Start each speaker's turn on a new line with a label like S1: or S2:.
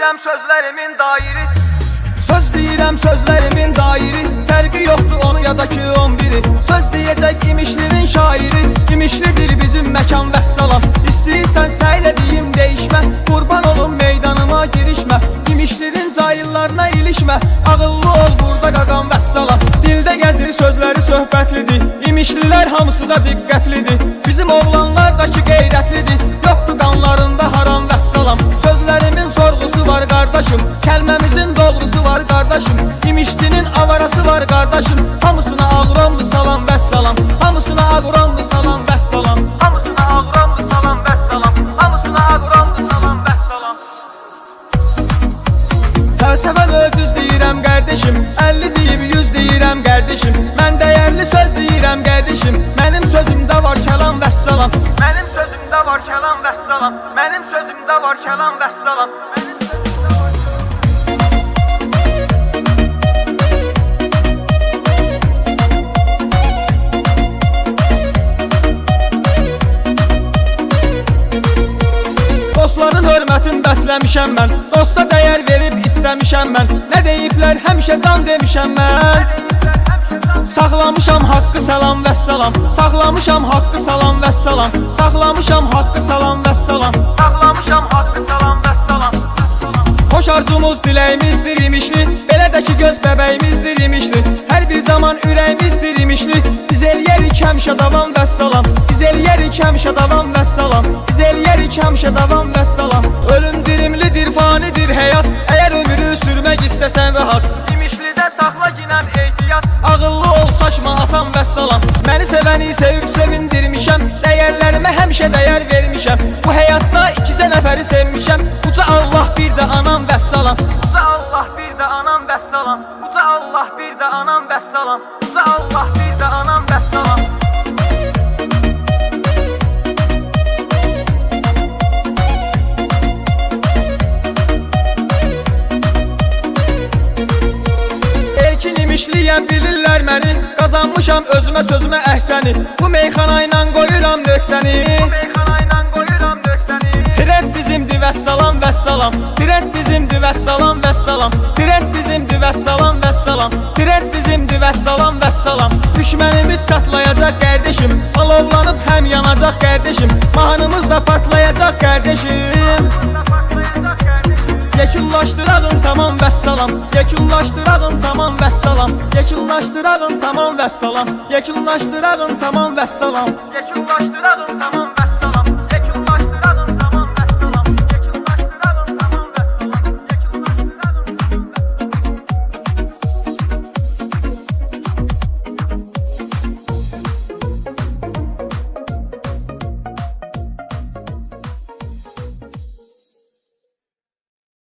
S1: deyirəm sözlərimin dairi. Söz deyirəm sözlərimin dairi. Fərqi yoxdur onu ya da ki 11'i. Söz deyəcək imişlinin şairi. İmişlidir bizim məkan vəssalam. İstəyirsən səylə deyim değişmə. Qurban olun meydanıma girişmə. İmişlinin cahillarına ilişmə. Ağıllı ol burada qaqam vəssalam. Dildə gəzir sözləri söhbətlidir. İmişlilər hamısı da diqqətlidir. Bizim oğlanlardakı qeyrətlidir. Yoxdur qanlarında haram vəssalam. Sözlərimin sorğusu var qardaşım. Kəlməmizin doğrusu var qardaşım. İmişlinin avarası var qardaşım. Hamısına ağramdı salam vəssalam. Hamısına ağramdı salam vəssalam. Hamısına ağramdı salam vəssalam. Hamısına ağramdı salam vəssalam. Fəlsəfə möcüz deyirəm qardeşim. 50 deyib 100 deyirəm qardeşim. Mən dəyərli söz deyirəm qardeşim. Mənim sözümdə var kəlam vəssalam. Mənim sözümdə var kəlam vəssalam. Mənim sözümdə var kəlam vəssalam. Dostların hörmətin bəsləmişəm mən. Dosta dəyər verib istəmişəm mən. Nə deyiblər həmişə can demişəm mən. Saxlamışam haqqı salam vəssalam. Saxlamışam haqqı salam vəssalam. Saxlamışam haqqı salam vəssalam. Saxlamışam haqqı salam vəssalam. Xoş arzumuz diləyimizdir imişli. Belə də ki göz bəbəyimizdir imişli. Hər bir zaman ürəyimizdir imişli. Biz eləyərik həmişə davam vəssalam. Biz eləyərik həmişə davam vəssalam. Biz eləyərik həmişə davam vəssalam. Ölüm dirimlidir, fanidir həyat. Əgər ömrü sürmək istəsən rahat. İmişlidə saxla ginəm ehtiyat. Ağıllı ol çaşma atam vəssalam. Məni sevəni sevib sevindirmişəm. Dəyərlərimə həmişə dəyər vermişəm. Bu həyatda ikicə nəfəri sevmişəm. Uca Allah bir də anam vəssalam. Uca Allah bir də anam vəssalam. Uca Allah bir də anam vəssalam. Uca Allah bir də anam vəssalam. İmişliyəm bilirlər məni. Qazanmışam özümə sözümə əhsəni. Bu meyxana ilə qoyuram nöqtəni. Bu meyxana ilə qoyuram nöqtəni. Trend bizimdir vəssalam vəssalam. Trend bizimdir vəssalam vəssalam. Trend bizimdir vəssalam vəssalam. Trend bizimdir vəssalam vəssalam. Düşmənimiz çatlayacaq qardeşim. Alovlanıb həm yanacaq qardeşim. Mahnımız da partlayacaq qardeşim. Yekunlaşdırağın tamam vəssalam. Yekunlaşdırağın tamam vəssalam. Yekunlaşdırağın tamam vəssalam. Yekunlaşdırağın tamam vəssalam. Yekunlaşdırağın tamam